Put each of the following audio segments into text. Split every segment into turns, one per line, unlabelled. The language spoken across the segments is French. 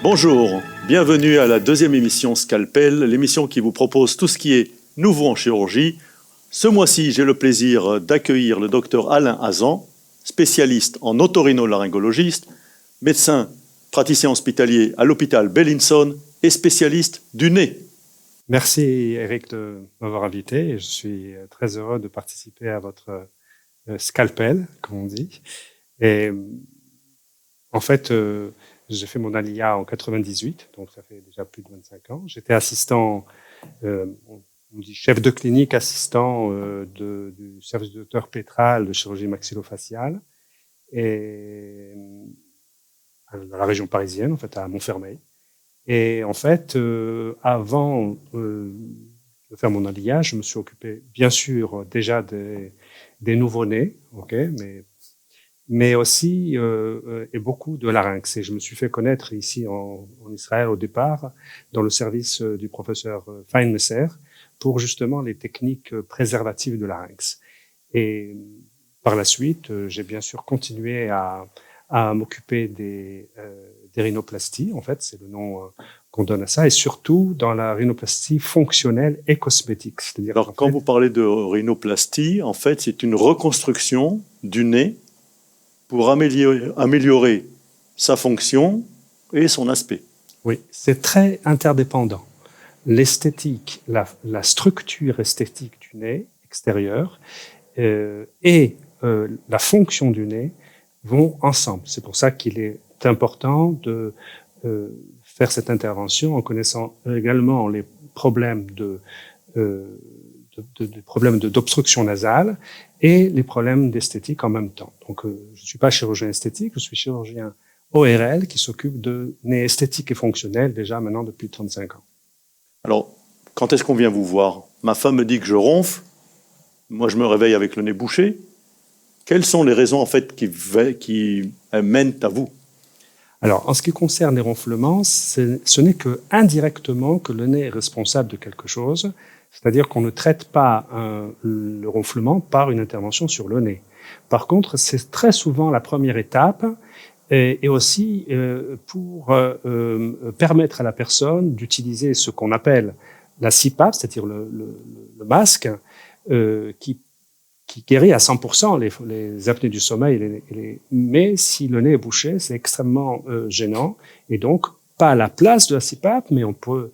Bonjour, bienvenue à la deuxième émission Scalpel, l'émission qui vous propose tout ce qui est nouveau en chirurgie. Ce mois-ci, j'ai le plaisir d'accueillir le docteur Alain Hazan, spécialiste en otorhinolaryngologiste, médecin praticien hospitalier à l'hôpital Bellinson et spécialiste du nez.
Merci Eric de m'avoir invité. Je suis très heureux de participer à votre scalpel, comme on dit. Et en fait, j'ai fait mon ALIA en 98, donc ça fait déjà plus de 25 ans. J'étais assistant, on dit chef de clinique, assistant du service du docteur Pétral de chirurgie maxillofaciale et dans la région parisienne, en fait, à Montfermeil. Et en fait, avant de faire mon ALIA, je me suis occupé, bien sûr, déjà des nouveau-nés, mais aussi et beaucoup de larynx. Et je me suis fait connaître ici en Israël au départ, dans le service du professeur Feinmesser, pour justement les techniques préservatives de larynx. Et par la suite, j'ai bien sûr continué à m'occuper des rhinoplasties, en fait, c'est le nom qu'on donne à ça, et surtout dans la rhinoplastie fonctionnelle et cosmétique. C'est-à-dire
alors, quand vous parlez de rhinoplastie, en fait, c'est une reconstruction du nez pour améliorer sa fonction et son aspect.
Oui, c'est très interdépendant. L'esthétique, la structure esthétique du nez extérieur et la fonction du nez vont ensemble. C'est pour ça qu'il est important de faire cette intervention en connaissant également les problèmes d'obstruction nasale et les problèmes d'esthétique en même temps. Donc, je ne suis pas chirurgien esthétique, je suis chirurgien ORL qui s'occupe de nez esthétique et fonctionnel déjà maintenant depuis 35 ans.
Alors, quand est-ce qu'on vient vous voir? Ma femme me dit que je ronfle, moi je me réveille avec le nez bouché. Quelles sont les raisons en fait qui mènent à vous?
Alors, en ce qui concerne les ronflements, ce n'est que indirectement que le nez est responsable de quelque chose, c'est-à-dire qu'on ne traite pas le ronflement par une intervention sur le nez. Par contre, c'est très souvent la première étape et aussi pour permettre à la personne d'utiliser ce qu'on appelle la CPAP, c'est-à-dire le masque qui guérit à 100% les apnées du sommeil. Mais si le nez est bouché, c'est extrêmement gênant. Et donc, pas à la place de la CPAP, mais on peut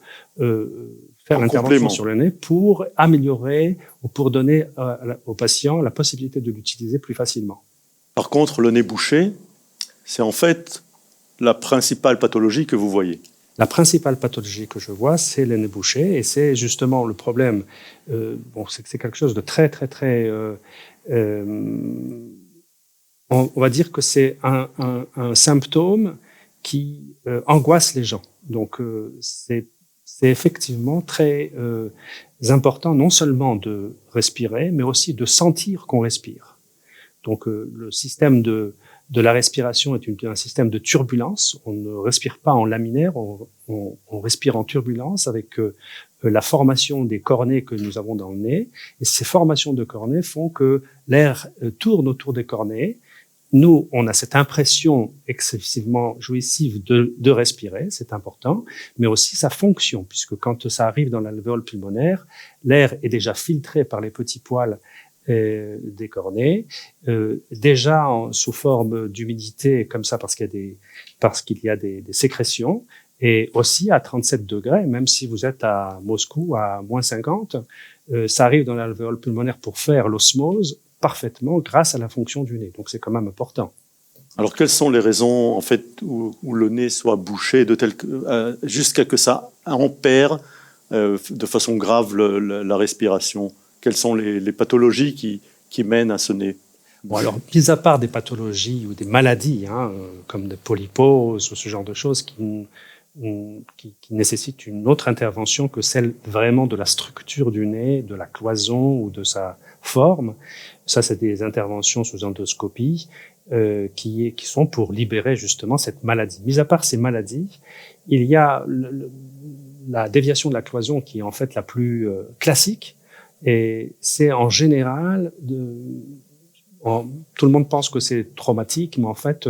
faire l'intervention sur le nez pour améliorer ou pour donner au patient la possibilité de l'utiliser plus facilement.
Par contre, le nez bouché, c'est en fait la principale pathologie que vous voyez.
La principale pathologie que je vois, c'est le nez bouché, et c'est justement le problème. C'est quelque chose de très, très, très. On va dire que c'est un symptôme qui angoisse les gens. Donc, c'est effectivement très important, non seulement de respirer, mais aussi de sentir qu'on respire. Donc, le système de la respiration est un système de turbulence. On ne respire pas en laminaire, on respire en turbulence avec la formation des cornets que nous avons dans le nez. Et ces formations de cornets font que l'air tourne autour des cornets. Nous, on a cette impression excessivement jouissive de respirer, c'est important, mais aussi sa fonction, puisque quand ça arrive dans l'alvéole pulmonaire, l'air est déjà filtré par les petits poils des cornets, déjà sous forme d'humidité comme ça parce qu'il y a des sécrétions, et aussi à 37 degrés, même si vous êtes à Moscou à moins 50, ça arrive dans l'alvéole pulmonaire pour faire l'osmose parfaitement grâce à la fonction du nez. Donc c'est quand même important.
Alors quelles sont les raisons en fait où le nez soit bouché jusqu'à que ça empêche de façon grave la respiration? Quelles sont les pathologies qui mènent à ce nez?
Bon, alors, mis à part des pathologies ou des maladies, comme des polyposes ou ce genre de choses qui nécessitent une autre intervention que celle vraiment de la structure du nez, de la cloison ou de sa forme, ça, c'est des interventions sous endoscopie qui sont pour libérer justement cette maladie. Mis à part ces maladies, il y a la déviation de la cloison qui est en fait la plus classique, et c'est en général tout le monde pense que c'est traumatique, mais en fait,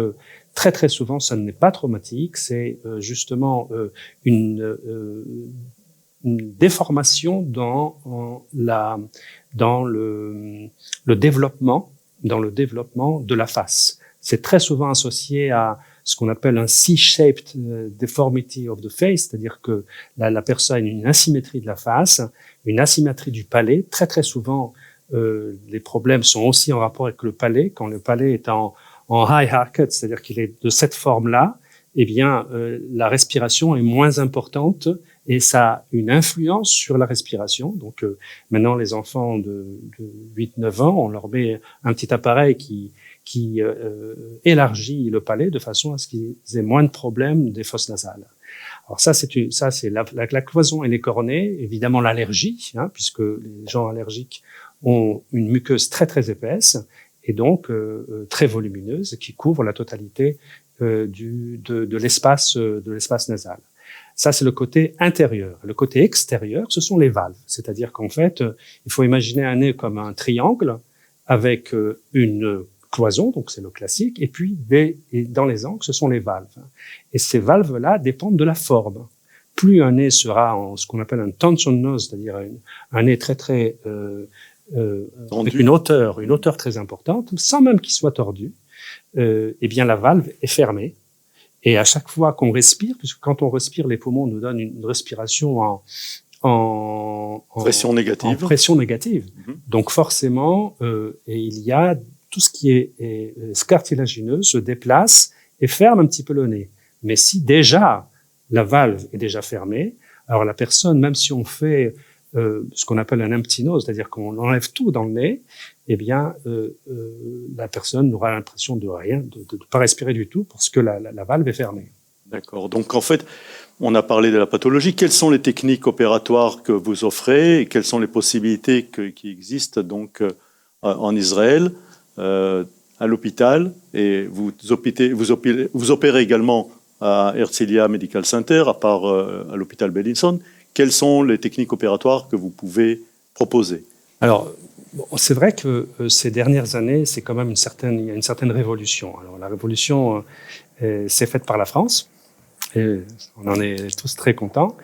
très très souvent, ça n'est pas traumatique, c'est justement une déformation dans le développement de la face. C'est très souvent associé à ce qu'on appelle un C-shaped deformity of the face, c'est-à-dire que la personne a une asymétrie de la face, une asymétrie du palais. Très très souvent, les problèmes sont aussi en rapport avec le palais. Quand le palais est en high haircut, c'est-à-dire qu'il est de cette forme-là, eh bien, la respiration est moins importante et ça a une influence sur la respiration. Donc, maintenant, les enfants de 8-9 ans, on leur met un petit appareil qui élargit le palais de façon à ce qu'ils aient moins de problèmes des fosses nasales. Alors ça, c'est la cloison et les cornets, évidemment l'allergie, puisque les gens allergiques ont une muqueuse très très épaisse et donc très volumineuse qui couvre la totalité de l'espace nasal. Ça, c'est le côté intérieur. Le côté extérieur, ce sont les valves. C'est-à-dire qu'en fait, il faut imaginer un nez comme un triangle avec une cloison, donc c'est le classique, et puis dans les angles, ce sont les valves. Et ces valves-là dépendent de la forme. Plus un nez sera en ce qu'on appelle un tension nose, c'est-à-dire un nez très très avec une hauteur très importante, sans même qu'il soit tordu, eh bien la valve est fermée. Et à chaque fois qu'on respire, puisque quand on respire, les poumons nous donnent une respiration en
pression négative.
Donc forcément, et il y a tout ce qui est cartilagineux se déplace et ferme un petit peu le nez. Mais si déjà la valve est déjà fermée, alors la personne, même si on fait ce qu'on appelle un empty nose, c'est-à-dire qu'on enlève tout dans le nez, eh bien, la personne aura l'impression de rien, de ne pas respirer du tout, parce que la valve est fermée.
D'accord. Donc, en fait, on a parlé de la pathologie. Quelles sont les techniques opératoires que vous offrez et quelles sont les possibilités qui existent donc en Israël, à l'hôpital? Et vous opérez également à Herzliya Medical Center, à part à l'hôpital Bellinson. Quelles sont les techniques opératoires que vous pouvez proposer?
Alors, c'est vrai que ces dernières années, c'est quand même il y a une certaine révolution. Alors, la révolution s'est faite par la France, et on en est tous très contents.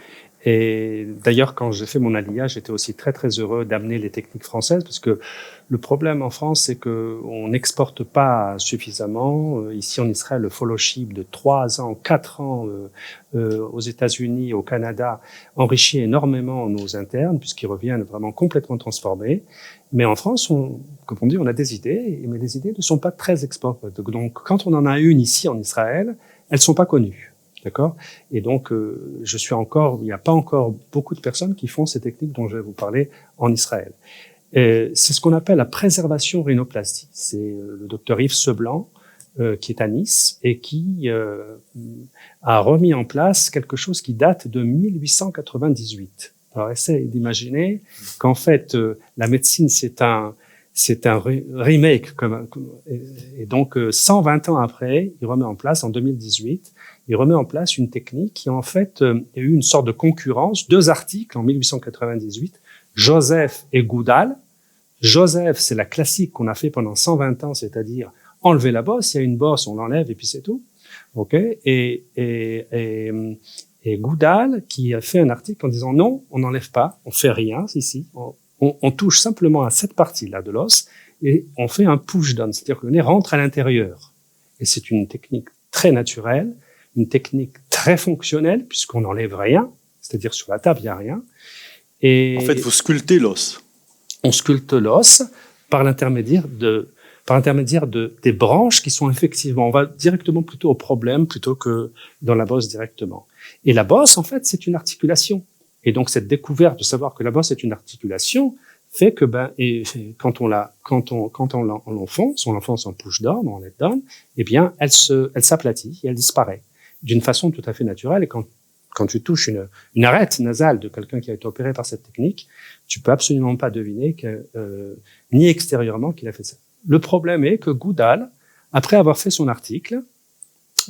Et d'ailleurs, quand j'ai fait mon aliyah, j'étais aussi très très heureux d'amener les techniques françaises, parce que le problème en France, c'est que on n'exporte pas suffisamment. Ici en Israël, le fellowship de 3 ans, 4 ans aux États-Unis, au Canada, enrichit énormément nos internes, puisqu'ils reviennent vraiment complètement transformés. Mais en France, comme on dit, on a des idées, mais les idées ne sont pas très exportées. Donc, quand on en a une ici en Israël, elles sont pas connues. D'accord? Et donc, il n'y a pas encore beaucoup de personnes qui font ces techniques dont je vais vous parler en Israël. C'est ce qu'on appelle la préservation rhinoplastie. C'est le docteur Yves Seblanc, qui est à Nice, et qui a remis en place quelque chose qui date de 1898. Alors, essayez d'imaginer qu'en fait, la médecine, c'est un remake, et donc 120 ans après, il remet en place, en 2018, il remet en place une technique qui en fait a eu une sorte de concurrence, 2 articles en 1898, Joseph et Goudal. Joseph, c'est la classique qu'on a fait pendant 120 ans, c'est-à-dire enlever la bosse, il y a une bosse, on l'enlève et puis c'est tout. Okay? Et Goudal qui a fait un article en disant non, on n'enlève pas, on fait rien ici, on touche simplement à cette partie-là de l'os et on fait un push-down, c'est-à-dire que le nez rentre à l'intérieur. Et c'est une technique très naturelle, une technique très fonctionnelle, puisqu'on n'enlève rien, c'est-à-dire sur la table, il n'y a rien. Et
en fait, vous sculptez l'os.
On sculpte l'os par l'intermédiaire des branches qui sont effectivement, on va directement plutôt au problème plutôt que dans la bosse directement. Et la bosse, en fait, c'est une articulation. Et donc, cette découverte de savoir que la bosse est une articulation fait que, quand on l'enfonce, en push-down, en let-down, eh bien, elle s'aplatit et elle disparaît d'une façon tout à fait naturelle. Et quand tu touches une arête nasale de quelqu'un qui a été opéré par cette technique, tu peux absolument pas deviner ni extérieurement qu'il a fait ça. Le problème est que Goudal, après avoir fait son article,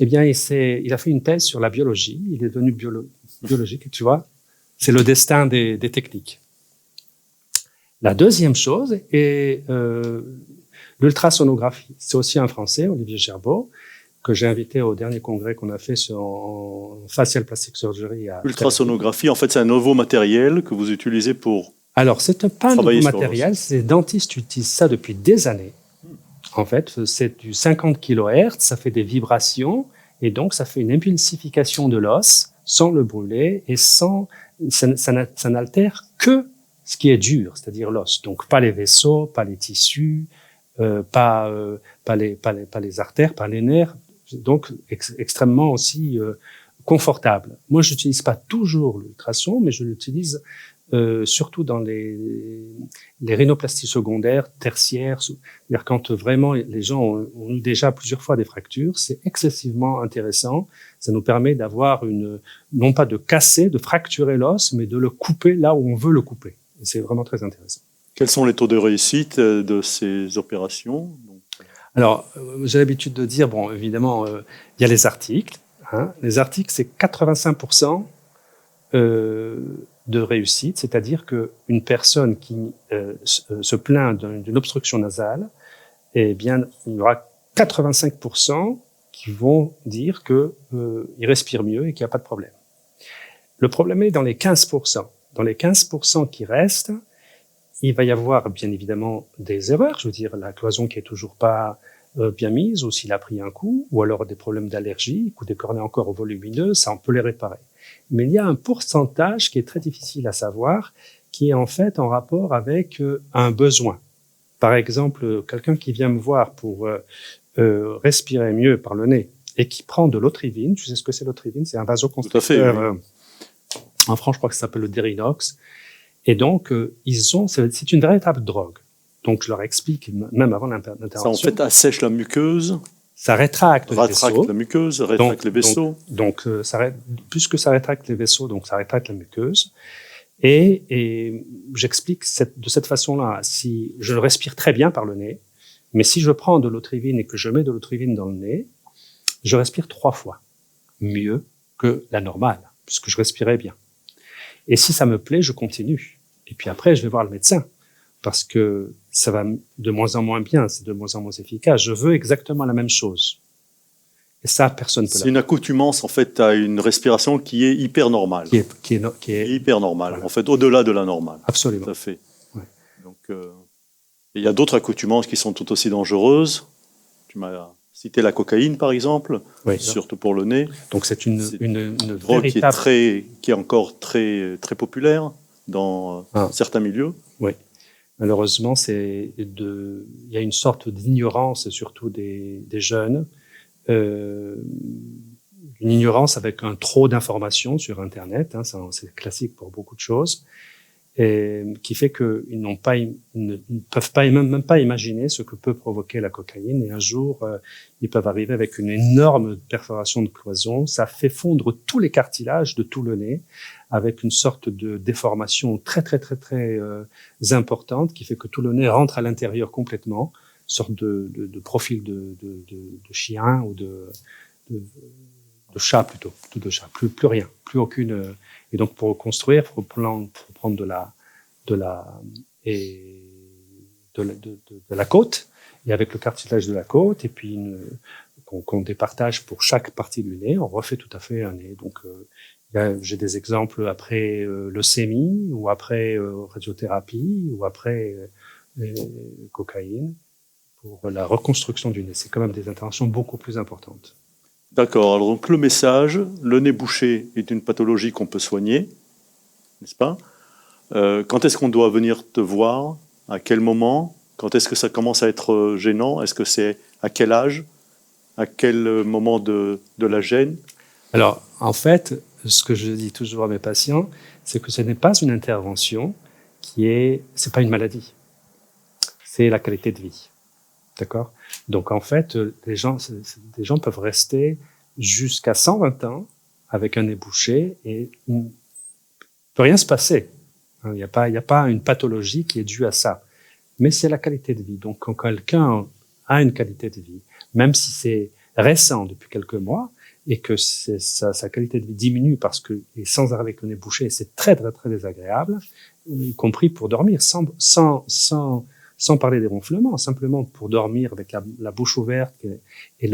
eh bien, il a fait une thèse sur la biologie. Il est devenu biologique, et tu vois, c'est le destin des techniques. La deuxième chose est l'ultrasonographie. C'est aussi un Français, Olivier Gerbeau, que j'ai invité au dernier congrès qu'on a fait en facial plastic surgery.
Ultrasonographie, en fait, c'est un nouveau matériel que vous utilisez pour...
Alors, c'est pas un nouveau matériel, les dentistes utilisent ça depuis des années. En fait, c'est du 50 kHz, ça fait des vibrations, et donc ça fait une impulsification de l'os sans le brûler, et ça n'altère que ce qui est dur, c'est-à-dire l'os. Donc, pas les vaisseaux, pas les tissus, pas les artères, pas les nerfs. Donc, extrêmement aussi confortable. Moi, je n'utilise pas toujours l'ultrason, mais je l'utilise surtout dans les rhinoplasties secondaires, tertiaires, c'est-à-dire quand vraiment les gens ont eu déjà plusieurs fois des fractures, c'est excessivement intéressant. Ça nous permet d'avoir non pas de casser, de fracturer l'os, mais de le couper là où on veut le couper. Et c'est vraiment très intéressant.
Quels sont les taux de réussite de ces opérations?
Alors, j'ai l'habitude de dire, bon, évidemment, il y a les articles. Hein. Les articles, c'est 85% de réussite, c'est-à-dire qu'une personne qui se plaint d'une obstruction nasale, eh bien, il y aura 85% qui vont dire qu'il respire mieux et qu'il n'y a pas de problème. Le problème est dans les 15%. Dans les 15% qui restent, il va y avoir bien évidemment des erreurs, je veux dire la cloison qui est toujours pas bien mise, ou s'il a pris un coup, ou alors des problèmes d'allergie, ou des cornets encore volumineux, ça on peut les réparer. Mais il y a un pourcentage qui est très difficile à savoir, qui est en fait en rapport avec un besoin. Par exemple, quelqu'un qui vient me voir pour respirer mieux par le nez et qui prend de l'otrivine, tu sais ce que c'est l'otrivine? C'est un vasoconstricteur. Tout à fait, oui. En France, je crois que ça s'appelle le Derinox. Et donc, c'est une véritable drogue. Donc, je leur explique, même avant l'intervention.
Ça, en fait, assèche la muqueuse.
Ça rétracte les vaisseaux.
La muqueuse, rétracte les vaisseaux.
Donc puisque ça rétracte les vaisseaux, donc ça rétracte la muqueuse. Et j'explique de cette façon-là, si je respire très bien par le nez, mais si je prends de l'otrivine et que je mets de l'otrivine dans le nez, je respire 3 fois mieux que la normale, puisque je respirais bien. Et si ça me plaît, je continue. Et puis après, je vais voir le médecin, parce que ça va de moins en moins bien, c'est de moins en moins efficace. Je veux exactement la même chose. Et ça, personne ne peut.
C'est une accoutumance, en fait, à une respiration qui est hyper normale.
Qui est
hyper normale,
voilà.
En fait, au-delà de la normale.
Absolument.
Tout à fait. Ouais. Donc, il y a d'autres accoutumances qui sont tout aussi dangereuses. Tu m'as cité la cocaïne, par exemple, oui, surtout pour le nez.
Donc, c'est une
drogue véritable... qui est encore très, très populaire dans certains milieux.
Oui. Malheureusement, il y a une sorte d'ignorance, surtout des jeunes. Une ignorance avec un trop d'informations sur Internet, hein, c'est classique pour beaucoup de choses, et qui fait qu'ils ne peuvent pas même pas imaginer ce que peut provoquer la cocaïne. Et un jour, ils peuvent arriver avec une énorme perforation de cloison. Ça fait fondre tous les cartilages de tout le nez, avec une sorte de déformation très très très très importante, qui fait que tout le nez rentre à l'intérieur complètement, sorte de profil de chien ou de chat plutôt, de chat, plus rien, plus aucune. Et donc pour reconstruire, faut prendre de la côte, et avec le cartilage de la côte, et puis qu'on départage pour chaque partie du nez, on refait tout à fait un nez. Donc j'ai des exemples après leucémie, ou après radiothérapie, ou après cocaïne, pour la reconstruction du nez. C'est quand même des interventions beaucoup plus importantes.
D'accord. Alors donc le message, le nez bouché est une pathologie qu'on peut soigner, n'est-ce pas? Quand est-ce qu'on doit venir te voir? À quel moment? Quand est-ce que ça commence à être gênant? Est-ce que c'est à quel âge? À quel moment de la gêne?
Alors, en fait, ce que je dis toujours à mes patients, c'est que ce n'est pas une intervention c'est pas une maladie. C'est la qualité de vie. D'accord? Donc, en fait, des gens peuvent rester jusqu'à 120 ans avec un nez bouché et il ne peut rien se passer. Il n'y a pas une pathologie qui est due à ça. Mais c'est la qualité de vie. Donc, quand quelqu'un a une qualité de vie, même si c'est récent depuis quelques mois, et que sa qualité de vie diminue parce qu'il est sans arrêt avec le nez bouché, c'est très, très, très désagréable, y compris pour dormir, sans sans parler des ronflements, simplement pour dormir avec la bouche ouverte et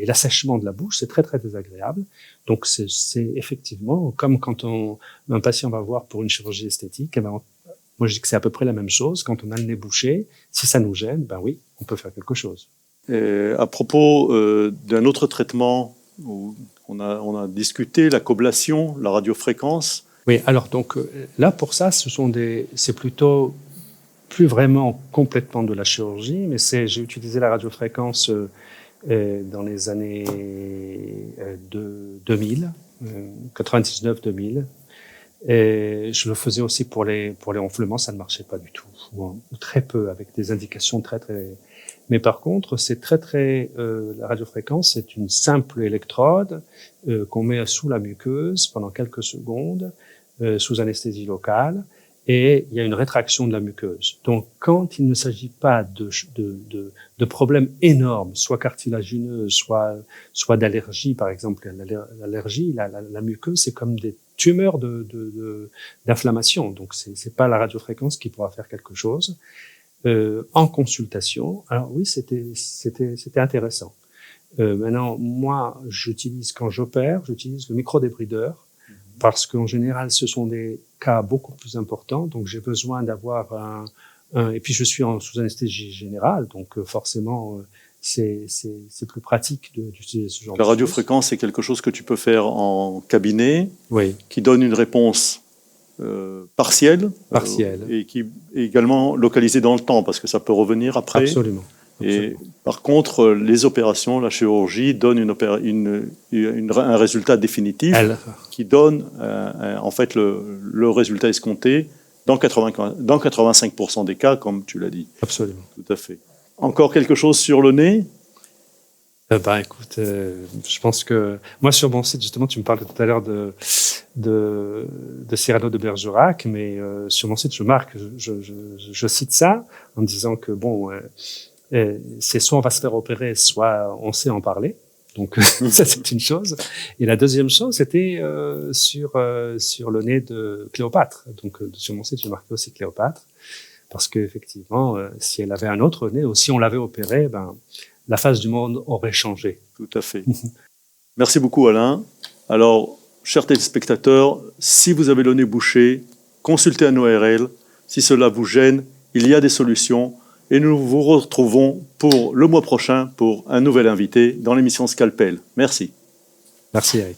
l'assèchement de la bouche, c'est très, très désagréable. Donc, c'est effectivement comme quand un patient va voir pour une chirurgie esthétique, eh ben, moi, je dis que c'est à peu près la même chose. Quand on a le nez bouché, si ça nous gêne, ben oui, on peut faire quelque chose.
Et à propos d'un autre traitement où on a discuté, la coblation, la radiofréquence.
Oui, alors donc là, pour ça, c'est plutôt plus vraiment complètement de la chirurgie, mais j'ai utilisé la radiofréquence dans les années 2000, 99-2000. Et je le faisais aussi pour les ronflements, ça ne marchait pas du tout, ou très peu, avec des indications très, très... Mais par contre, c'est très, la radiofréquence, c'est une simple électrode qu'on met sous la muqueuse pendant quelques secondes, sous anesthésie locale, et il y a une rétraction de la muqueuse. Donc, quand il ne s'agit pas de problèmes énormes, soit cartilagineux, soit d'allergie, par exemple, l'allergie, la muqueuse, c'est comme des tumeurs d'inflammation. Donc, c'est pas la radiofréquence qui pourra faire quelque chose. En consultation, alors oui, c'était intéressant. Maintenant, moi, quand j'opère, j'utilise le microdébrideur, parce qu'en général, ce sont des cas beaucoup plus importants, donc j'ai besoin d'avoir et puis je suis sous anesthésie générale, donc forcément, c'est plus pratique d'utiliser ce genre de choses.
La radiofréquence, c'est quelque chose que tu peux faire en cabinet,
oui,
qui donne une réponse partielle, et qui est également localisée dans le temps, parce que ça peut revenir après.
Absolument.
Et par contre, les opérations, la chirurgie donne un résultat définitif qui donne en fait le résultat escompté dans 85% des cas, comme tu l'as dit.
Absolument.
Tout à fait. Encore quelque chose sur le nez?
Écoute, je pense que moi sur mon site, justement, tu me parlais tout à l'heure de Cyrano de Bergerac, mais sur mon site, je cite ça en disant que bon, c'est soit on va se faire opérer, soit on sait en parler. Donc ça c'est une chose. Et la deuxième chose, c'était sur le nez de Cléopâtre. Donc sur mon site, j'ai marqué aussi Cléopâtre, parce que effectivement, si elle avait un autre nez, ou si on l'avait opéré, la face du monde aurait changé.
Tout à fait. Merci beaucoup, Alain. Alors, chers téléspectateurs, si vous avez le nez bouché, consultez un ORL. Si cela vous gêne, il y a des solutions. Et nous vous retrouvons pour le mois prochain pour un nouvel invité dans l'émission Scalpel. Merci.
Merci, Eric.